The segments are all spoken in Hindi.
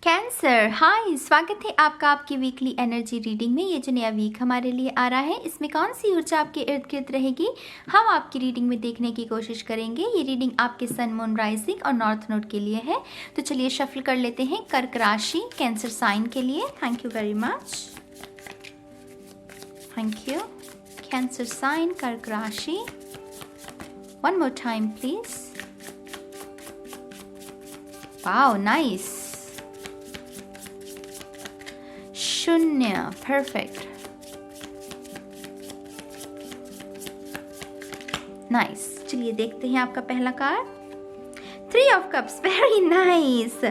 कैंसर, हाय, स्वागत है आपका आपकी वीकली एनर्जी रीडिंग में। ये जो नया वीक हमारे लिए आ रहा है, इसमें कौन सी ऊर्जा आपके इर्द गिर्द रहेगी, हम आपकी रीडिंग में देखने की कोशिश करेंगे। ये रीडिंग आपके सन, मून, राइजिंग और नॉर्थ नोड के लिए है। तो चलिए शफल कर लेते हैं कर्क राशि कैंसर साइन के लिए। Thank you very much, thank you. Cancer sign, कर्क राशि, one more time please. Wow, nice. शून्य, परफेक्ट, नाइस। चलिए देखते हैं आपका पहला card, 3 of cups, very nice.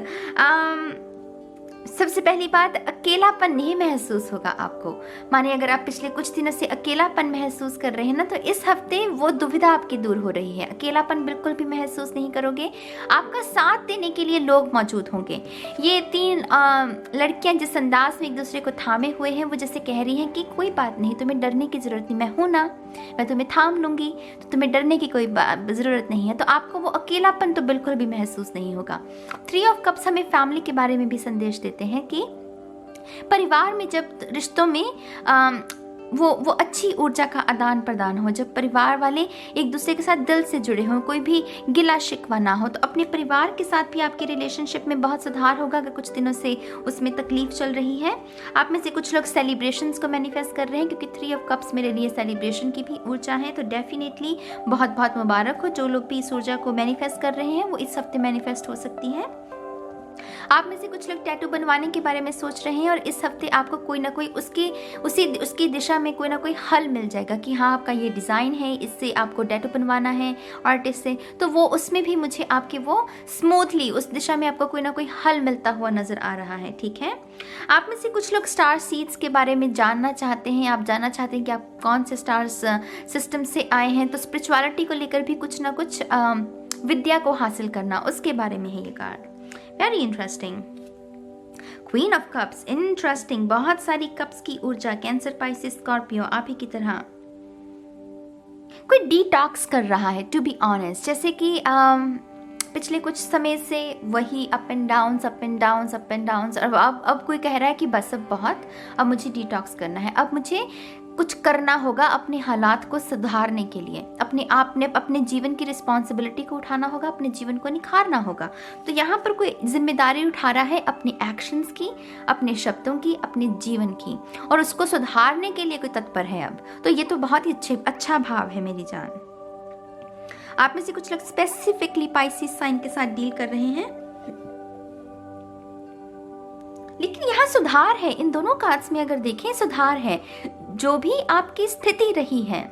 सबसे पहली बात, अकेलापन नहीं महसूस होगा आपको। माने अगर आप पिछले कुछ दिनों से अकेलापन महसूस कर रहे हैं ना, तो इस हफ्ते वो दुविधा आपकी दूर हो रही है। अकेलापन बिल्कुल भी महसूस नहीं करोगे। आपका साथ देने के लिए लोग मौजूद होंगे। ये 3 लड़कियां जिस अंदाज में एक दूसरे को थामे हुए हैं, वो जैसे कह रही हैं कि कोई बात नहीं, तुम्हें डरने की जरूरत नहीं, मैं हूं ना, मैं तुम्हें थाम लूंगी, तो तुम्हें डरने की कोई जरूरत नहीं है। तो आपको वो अकेलापन तो बिल्कुल भी महसूस नहीं होगा। 3 ऑफ कप्स हमें फैमिली के बारे में भी संदेश देते हैं कि परिवार में जब रिश्तों में वो अच्छी ऊर्जा का आदान प्रदान हो, जब परिवार वाले एक दूसरे के साथ दिल से जुड़े हों, कोई भी गिला शिकवा ना हो, तो अपने परिवार के साथ भी आपके रिलेशनशिप में बहुत सुधार होगा। अगर कुछ दिनों से उसमें तकलीफ चल रही है, आप में से कुछ लोग सेलिब्रेशंस को मैनिफेस्ट कर रहे हैं, क्योंकि 3 ऑफ कप्स मेरे लिए सेलिब्रेशन की भी ऊर्जा है। तो डेफिनेटली बहुत बहुत मुबारक हो जो लोग भी इस ऊर्जा को मैनिफेस्ट कर रहे हैं, वो इस हफ्ते मैनिफेस्ट हो सकती है। आप में से कुछ लोग टैटू बनवाने के बारे में सोच रहे हैं, और इस हफ्ते आपको कोई ना कोई उसकी दिशा में कोई ना कोई हल मिल जाएगा कि हाँ, आपका ये डिज़ाइन है, इससे आपको टैटू बनवाना है आर्टिस्ट से, तो वो उसमें भी मुझे आपके वो स्मूथली उस दिशा में आपको कोई ना कोई हल मिलता हुआ नज़र आ रहा है। ठीक है, आप में से कुछ लोग स्टार सीड्स के बारे में जानना चाहते हैं। आप जानना चाहते हैं कि आप कौन से स्टार्स सिस्टम से आए हैं, तो स्पिरिचुअलिटी को लेकर भी कुछ ना कुछ विद्या को हासिल करना, उसके बारे में है ये card. Very interesting. Queen of cups, interesting. बहुत सारी कप्स की ऊर्जा, कैंसर, पाइसिस, स्कॉर्पियो, आप ही की तरह कोई डिटॉक्स कर रहा है, टू बी ऑनेस्ट। जैसे कि पिछले कुछ समय से वही up and downs, up and downs, up and downs, और अब कोई कह रहा है कि बस अब बहुत, अब मुझे डिटॉक्स करना है, अब मुझे कुछ करना होगा अपने हालात को सुधारने के लिए, अपने आप ने अपने जीवन की रिस्पॉन्सिबिलिटी को उठाना होगा, अपने जीवन को निखारना होगा। तो यहाँ पर कोई जिम्मेदारी उठा रहा है अपने एक्शंस की, अपने शब्दों की, अपने जीवन की, और उसको सुधारने के लिए कोई तत्पर है अब। तो ये तो बहुत ही अच्छा भाव है मेरी जान। आप में से कुछ लोग स्पेसिफिकली पाइसिस साइन के साथ डील कर रहे हैं, लेकिन यहाँ सुधार है। इन दोनों कार्ड्स में अगर देखें, सुधार है। जो भी आपकी स्थिति रही है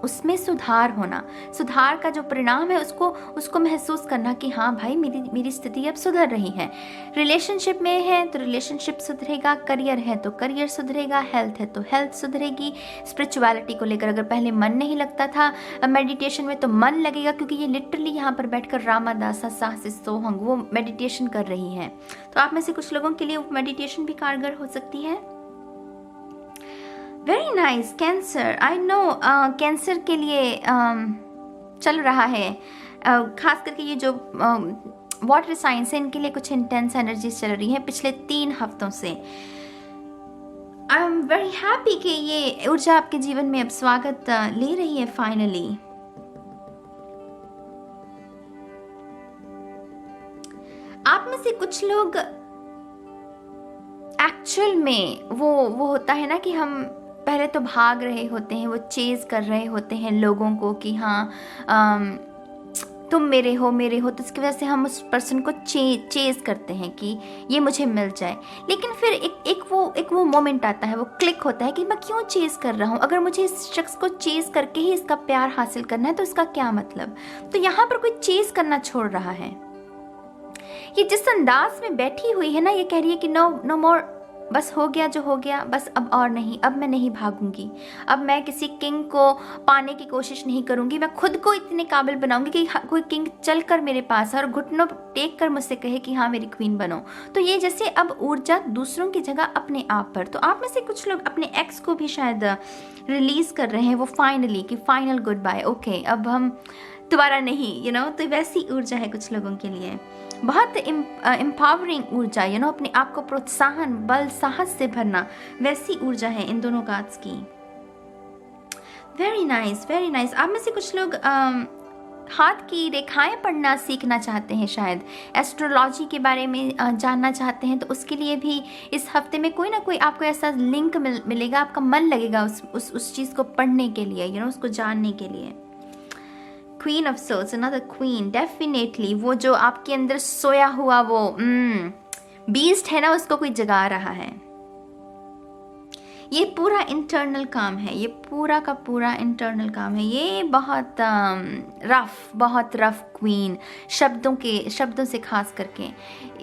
उसमें सुधार होना, सुधार का जो परिणाम है उसको महसूस करना कि हाँ भाई, मेरी स्थिति अब सुधर रही है। रिलेशनशिप में है तो रिलेशनशिप सुधरेगा, करियर है तो करियर सुधरेगा, हेल्थ है तो हेल्थ सुधरेगी। स्पिरिचुअलिटी को लेकर अगर पहले मन नहीं लगता था मेडिटेशन में, तो मन लगेगा, क्योंकि ये लिटरली यहाँ पर बैठकर रामादासा साहसी सोहंग वो मेडिटेशन कर रही है। तो आप में से कुछ लोगों के लिए वो मेडिटेशन भी कारगर हो सकती है। Very nice cancer. I know cancer के लिए चल रहा है, खास करके ये जो वाटर साइंस है, इनके लिए कुछ इंटेंस एनर्जीज चल रही हैं पिछले 3 हफ्तों से। आई एम वेरी हैप्पी कि ये ऊर्जा आपके जीवन में अब स्वागत ले रही है फाइनली। आप में से कुछ लोग एक्चुअल में वो होता है ना कि हम पहले तो भाग रहे होते हैं, वो चेज कर रहे होते हैं लोगों को कि हाँ तुम मेरे हो, तो इसकी वजह से हम उस पर्सन को चेज करते हैं कि ये मुझे मिल जाए। लेकिन फिर एक वो मोमेंट आता है, वो क्लिक होता है कि मैं क्यों चेज कर रहा हूँ। अगर मुझे इस शख्स को चेज करके ही इसका प्यार हासिल करना है, तो इसका क्या मतलब। तो यहाँ पर कोई चेज करना छोड़ रहा है। ये जिस अंदाज में बैठी हुई है ना, ये कह रही है कि नो मोर, बस हो गया जो हो गया, बस अब और नहीं, अब मैं नहीं भागूंगी, अब मैं किसी किंग को पाने की कोशिश नहीं करूंगी, मैं खुद को इतने काबिल बनाऊंगी कि कोई किंग चलकर मेरे पास और घुटनों टेक कर मुझसे कहे कि हाँ मेरी क्वीन बनो। तो ये जैसे अब ऊर्जा दूसरों की जगह अपने आप पर। तो आप में से कुछ लोग अपने एक्स को भी शायद रिलीज कर रहे हैं, वो फाइनली कि फाइनल गुड बाय, ओके अब हम दोबारा नहीं, तो वैसी ऊर्जा है कुछ लोगों के लिए। बहुत एम्पावरिंग ऊर्जा, अपने आप को प्रोत्साहन, बल, साहस से भरना, वैसी ऊर्जा है इन दोनों कार्ड्स की। Very nice, very nice. आप में से कुछ लोग हाथ की रेखाएं पढ़ना सीखना चाहते हैं, शायद एस्ट्रोलॉजी के बारे में जानना चाहते हैं, तो उसके लिए भी इस हफ्ते में कोई ना कोई आपको ऐसा लिंक मिलेगा, आपका मन लगेगा उस चीज़ को पढ़ने के लिए, उसको जानने के लिए। Queen of souls, another queen, definitely वो जो आपके अंदर सोया हुआ वो बीस्ट है ना, उसको कोई जगा रहा है। ये पूरा इंटरनल काम है, ये पूरा का पूरा इंटरनल काम है। ये बहुत रफ क्वीन, शब्दों से खास करके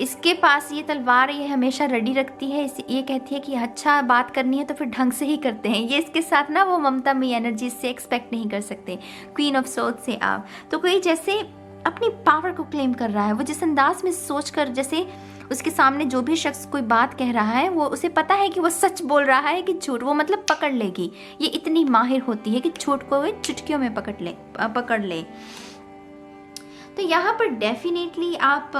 इसके पास ये तलवार ये हमेशा रेडी रखती है। ये कहती है कि अच्छा बात करनी है तो फिर ढंग से ही करते हैं। ये इसके साथ ना वो ममता में एनर्जी से एक्सपेक्ट नहीं कर सकते। क्वीन ऑफ सोल्स से आप तो कोई जैसे अपनी पावर को क्लेम कर रहा है, वो जिस अंदाज में सोचकर, जैसे उसके सामने जो भी शख्स कोई बात कह रहा है वो उसे पता है कि वो सच बोल रहा है कि झूठ, वो मतलब पकड़ लेगी। ये इतनी माहिर होती है कि झूठ को वो चुटकियों में पकड़ ले। तो यहाँ पर डेफिनेटली आप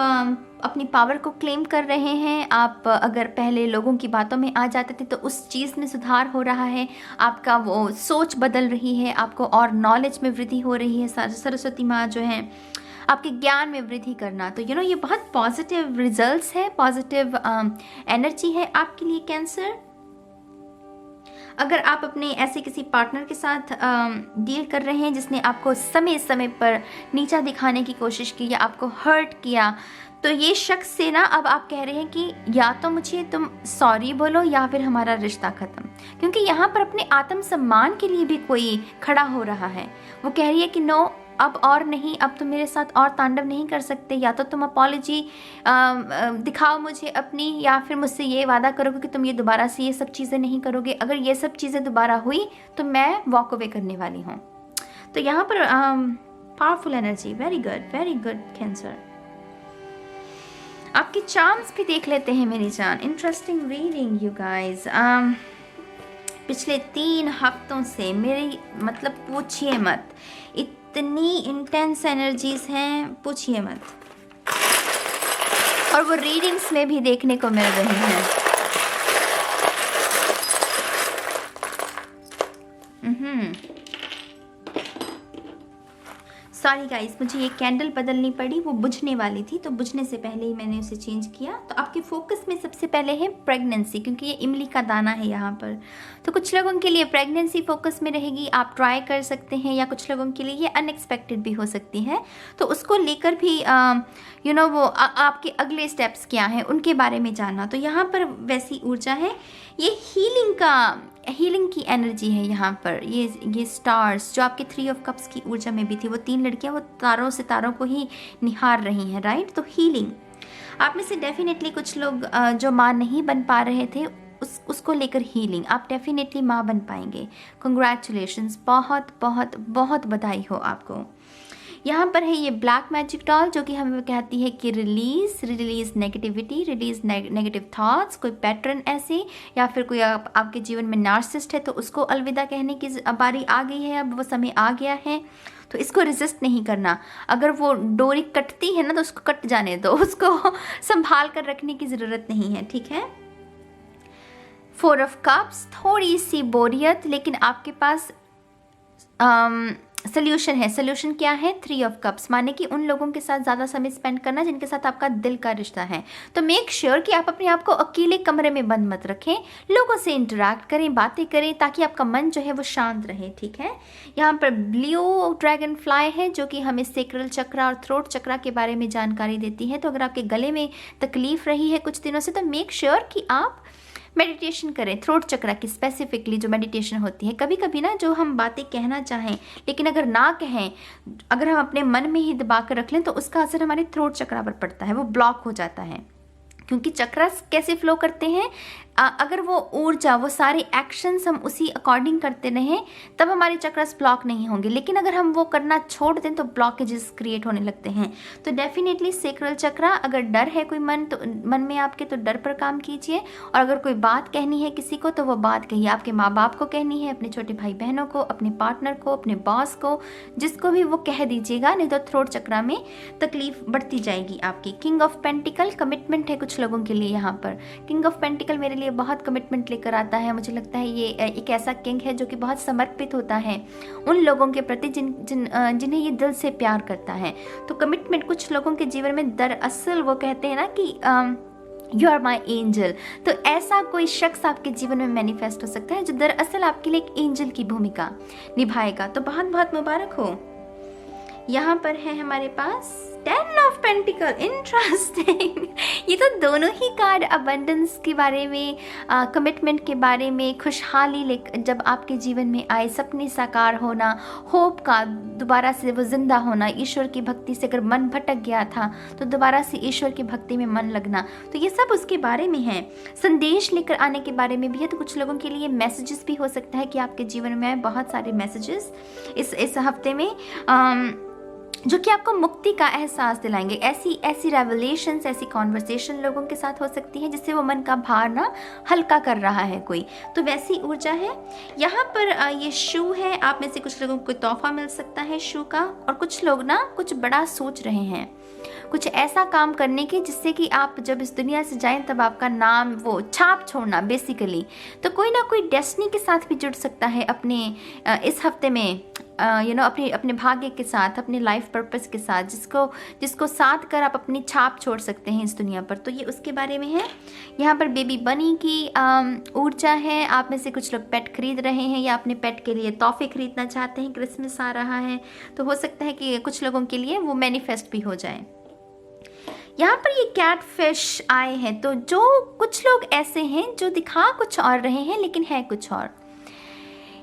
अपनी पावर को क्लेम कर रहे हैं। आप अगर पहले लोगों की बातों में आ जाते थे तो उस चीज़ में सुधार हो रहा है, आपका वो सोच बदल रही है, आपको और नॉलेज में वृद्धि हो रही है। सरस्वती माँ जो है आपके ज्ञान में वृद्धि करना, तो ये बहुत पॉजिटिव रिजल्ट्स है, पॉजिटिव एनर्जी है आपके लिए कैंसर। अगर आप अपने ऐसे किसी पार्टनर के साथ डील कर रहे हैं जिसने आपको समय समय पर नीचा दिखाने की कोशिश की या आपको हर्ट किया, तो ये शख्स से ना अब आप कह रहे हैं कि या तो मुझे तुम सॉरी बोलो या फिर हमारा रिश्ता ख़त्म। क्योंकि यहाँ पर अपने आत्मसम्मान के लिए भी कोई खड़ा हो रहा है। वो कह रही है कि नो, अब और नहीं, अब तुम मेरे साथ और तांडव नहीं कर सकते। या तो तुम अपॉलॉजी दिखाओ मुझे अपनी, या फिर मुझसे ये वादा करोगे कि तुम ये दोबारा से ये सब चीज़ें नहीं करोगे। अगर ये सब चीज़ें दोबारा हुई तो मैं वॉक अवे करने वाली हूँ। तो यहाँ पर powerful energy, very good cancer. आपके चार्म्स भी देख लेते हैं मेरी जान। Interesting reading you guys. पिछले 3 हफ्तों से मेरी मतलब पूछिए मत, इतनी इंटेंस एनर्जीज हैं, पूछिए मत। और वो रीडिंग्स में भी देखने को मिल रही हैं। सॉरी गाइस, मुझे ये कैंडल बदलनी पड़ी, वो बुझने वाली थी तो बुझने से पहले ही मैंने उसे चेंज किया। तो आपके फोकस में सबसे पहले है प्रेगनेंसी, क्योंकि ये इमली का दाना है यहाँ पर। तो कुछ लोगों के लिए प्रेगनेंसी फोकस में रहेगी, आप ट्राई कर सकते हैं, या कुछ लोगों के लिए ये अनएक्सपेक्टेड भी हो सकती है। तो उसको लेकर भी वो आपके अगले स्टेप्स क्या हैं उनके बारे में जानना। तो यहाँ पर वैसी ऊर्जा है, ये हीलिंग की एनर्जी है यहाँ पर। ये स्टार्स जो आपके 3 ऑफ कप्स की ऊर्जा में भी थी, वो 3 लड़कियाँ वो सितारों को ही निहार रही हैं, राइट। तो हीलिंग आप में से डेफिनेटली कुछ लोग जो माँ नहीं बन पा रहे थे उसको लेकर हीलिंग, आप डेफिनेटली माँ बन पाएंगे। कंग्रेचुलेशंस, बहुत बहुत बहुत बधाई हो आपको। यहाँ पर है ये ब्लैक मैजिक डॉल जो कि हमें कहती है कि release negativity, release negative thoughts, कोई पैटर्न ऐसे, या फिर कोई आपके जीवन में नार्सिसिस्ट है तो उसको अलविदा कहने की बारी आ गई है, अब वो समय आ गया है। तो इसको रेजिस्ट नहीं करना। अगर वो डोरी कटती है ना तो उसको कट जाने दो, उसको संभाल कर रखने की ज़रूरत नहीं है, ठीक है। 4 ऑफ कप्स, थोड़ी सी बोरियत, लेकिन आपके पास सोल्यूशन है। सोल्यूशन क्या है? 3 ऑफ कप्स, माने कि उन लोगों के साथ ज़्यादा समय स्पेंड करना जिनके साथ आपका दिल का रिश्ता है। तो मेक श्योर कि आप अपने आप को अकेले कमरे में बंद मत रखें, लोगों से इंटरैक्ट करें, बातें करें, ताकि आपका मन जो है वो शांत रहे, ठीक है। यहाँ पर ब्लू ड्रैगन फ्लाई है जो कि हमें सेक्रल चक्र और थ्रोट चक्र के बारे में जानकारी देती है। तो अगर आपके गले में तकलीफ रही है कुछ दिनों से तो मेक श्योर कि आप मेडिटेशन करें, थ्रोट चक्र की स्पेसिफिकली जो मेडिटेशन होती है। कभी कभी ना जो हम बातें कहना चाहें लेकिन अगर ना कहें, अगर हम अपने मन में ही दबा कर रख लें तो उसका असर हमारे थ्रोट चक्र पर पड़ता है, वो ब्लॉक हो जाता है। क्योंकि चक्रास कैसे फ्लो करते हैं? अगर वो ऊर्जा, वो सारे एक्शंस हम उसी अकॉर्डिंग करते रहें, तब हमारे चक्रास ब्लॉक नहीं होंगे। लेकिन अगर हम वो करना छोड़ दें तो ब्लॉकेजेस क्रिएट होने लगते हैं। तो डेफिनेटली सेक्रल चक्रा, अगर डर है कोई मन में आपके, तो डर पर काम कीजिए। और अगर कोई बात कहनी है किसी को, तो वो बात कहिए। आपके माँ बाप को कहनी है, अपने छोटे भाई बहनों को, अपने पार्टनर को, अपने बॉस को, जिसको भी वो कह दीजिएगा, नहीं तो थ्रोट चक्रा में तकलीफ बढ़ती जाएगी आपकी। किंग ऑफ पेंटिकल, कमिटमेंट है कुछ लोगों के लिए यहाँ पर। किंग ऑफ पेंटिकल मेरे लिए बहुत कमिटमेंट लेकर आता है। मुझे लगता है ये एक ऐसा किंग है जो कि बहुत समर्पित होता है उन लोगों के प्रति जिन्हें ये दिल से प्यार करता है। तो कमिटमेंट कुछ लोगों के जीवन में, दरअसल वो कहते हैं ना कि यू आर माई एंजल। तो ऐसा कोई शख्स आपके जीवन में मैनिफेस्ट हो सकता है जो दरअसल आपके लिए एक एंजल की भूमिका निभाएगा। तो बहुत बहुत मुबारक हो। यहाँ पर है हमारे पास 10 ऑफ पेंटिकल। इंटरेस्टिंग। ये तो दोनों ही कार्ड अबंडेंस के बारे में, कमिटमेंट के बारे में, खुशहाली जब आपके जीवन में आए, सपने साकार होना, होप का दोबारा से वो जिंदा होना, ईश्वर की भक्ति से अगर मन भटक गया था तो दोबारा से ईश्वर की भक्ति में मन लगना, तो ये सब उसके बारे में है। संदेश लेकर आने के बारे में भी है। तो कुछ लोगों के लिए मैसेजेस भी हो सकता है कि आपके जीवन में आए बहुत सारे मैसेजेस इस हफ्ते में, जो कि आपको मुक्ति का एहसास दिलाएंगे। ऐसी रेवलेशंस, ऐसी कॉन्वर्सेशन लोगों के साथ हो सकती है जिससे वो मन का भार ना हल्का कर रहा है कोई, तो वैसी ऊर्जा है। यहाँ पर ये शू है। आप में से कुछ लोगों को तोहफा मिल सकता है शू का। और कुछ लोग ना कुछ बड़ा सोच रहे हैं, कुछ ऐसा काम करने की जिससे कि आप जब इस दुनिया से जाएं तब आपका नाम, वो छाप छोड़ना बेसिकली। तो कोई ना कोई डेस्टिनी के साथ भी जुड़ सकता है अपने इस हफ्ते में, अपने भाग्य के साथ, अपने लाइफ पर्पस के साथ, जिसको साथ कर आप अपनी छाप छोड़ सकते हैं इस दुनिया पर। तो ये उसके बारे में है। यहाँ पर बेबी बनी की ऊर्जा है। आप में से कुछ लोग पेट खरीद रहे हैं या अपने पेट के लिए तोहफे खरीदना चाहते हैं। क्रिसमस आ रहा है तो हो सकता है कि कुछ लोगों के लिए वो मैनिफेस्ट भी हो जाए। यहाँ पर ये कैट फिश आए हैं। तो जो कुछ लोग ऐसे हैं जो दिखा कुछ और रहे हैं लेकिन है कुछ और।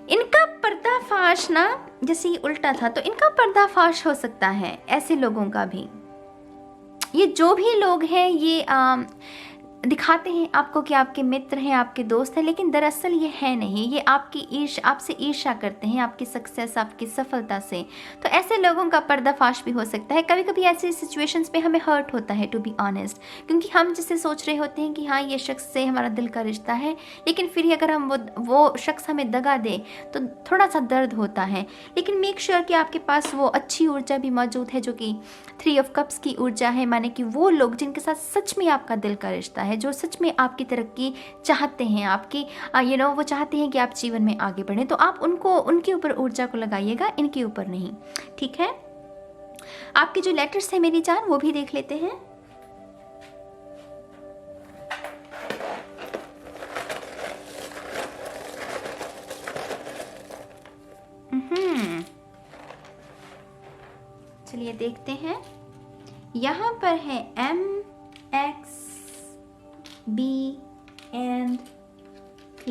इनका पर्दाफाश ना, जैसे ये उल्टा था तो इनका पर्दाफाश हो सकता है ऐसे लोगों का भी। ये जो भी लोग हैं ये दिखाते हैं आपको कि आपके मित्र हैं, आपके दोस्त हैं, लेकिन दरअसल ये है नहीं। ये आपसे ईर्ष्या करते हैं, आपकी सक्सेस, आपकी सफलता से। तो ऐसे लोगों का पर्दाफाश भी हो सकता है। कभी कभी ऐसे सिचुएशंस पे हमें हर्ट होता है, टू बी ऑनेस्ट, क्योंकि हम जिसे सोच रहे होते हैं कि हाँ ये शख्स से हमारा दिल का रिश्ता है, लेकिन फिर ही अगर हम वो शख्स हमें दगा दे तो थोड़ा सा दर्द होता है। लेकिन मेक श्योर कि आपके पास वो अच्छी ऊर्जा भी मौजूद है जो कि 3 ऑफ कप्स की ऊर्जा है, माने कि वो लोग जिनके साथ सच में आपका दिल का रिश्ता है, जो सच में आपकी तरक्की चाहते हैं, आपकी वो चाहते हैं कि आप जीवन में आगे बढ़ें। तो आप उनके ऊपर ऊर्जा को लगाइएगा, इनके ऊपर नहीं। ठीक है। आपके जो लेटर्स है मेरी जान, वो भी देख लेते हैं। चलिए देखते हैं। यहाँ पर है MX B and P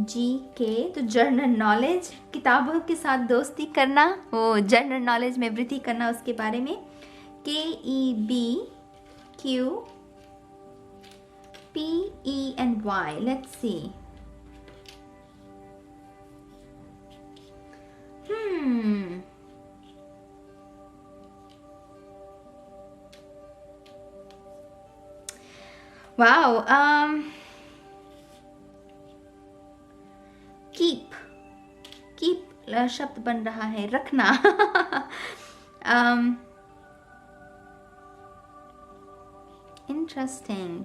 GK। तो जनरल नॉलेज, किताबों के साथ दोस्ती करना, वो जनरल नॉलेज में वृद्धि करना, उसके बारे में। KEB Q PE and Y। Let's see. Wow. Keep शब्द बन रहा है, रखना। इंटरेस्टिंग।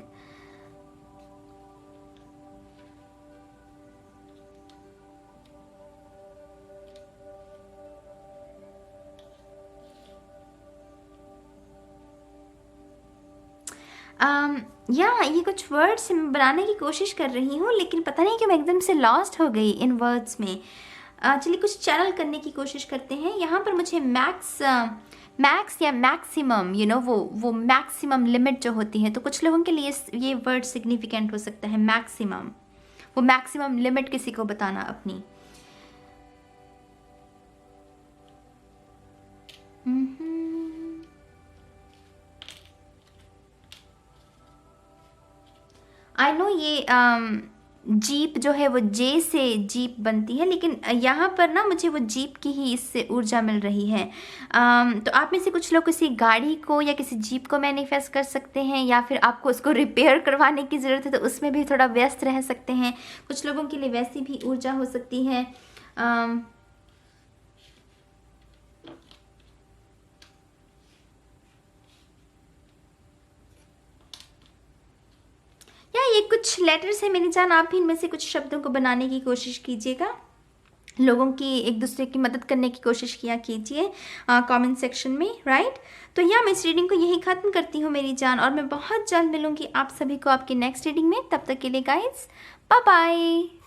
ये कुछ वर्ड्स बनाने की कोशिश कर रही हूँ, लेकिन पता नहीं कि मैं एकदम से लॉस्ट हो गई इन वर्ड्स में। चलिए कुछ चैनल करने की कोशिश करते हैं। यहाँ पर मुझे मैक्स या मैक्सिमम, वो मैक्सिमम लिमिट जो होती है, तो कुछ लोगों के लिए ये वर्ड सिग्निफिकेंट हो सकता है। मैक्सिमम, वो मैक्सिमम लिमिट किसी को बताना अपनी। आई नो ये जीप जो है वो जे से जीप बनती है, लेकिन यहाँ पर ना मुझे वो जीप की ही इससे ऊर्जा मिल रही है। तो आप में से कुछ लोग किसी गाड़ी को या किसी जीप को मैनिफेस्ट कर सकते हैं, या फिर आपको उसको रिपेयर करवाने की ज़रूरत है तो उसमें भी थोड़ा व्यस्त रह सकते हैं। कुछ लोगों के लिए वैसी भी ऊर्जा हो सकती है। या ये कुछ लेटर्स है मेरी जान, आप भी इनमें से कुछ शब्दों को बनाने की कोशिश कीजिएगा, लोगों की एक दूसरे की मदद करने की कोशिश किया कीजिए कमेंट सेक्शन में, राइट। तो मैं इस रीडिंग को यही ख़त्म करती हूँ मेरी जान, और मैं बहुत जल्द मिलूंगी आप सभी को आपकी नेक्स्ट रीडिंग में। तब तक के लिए गाइस, बाय बाय।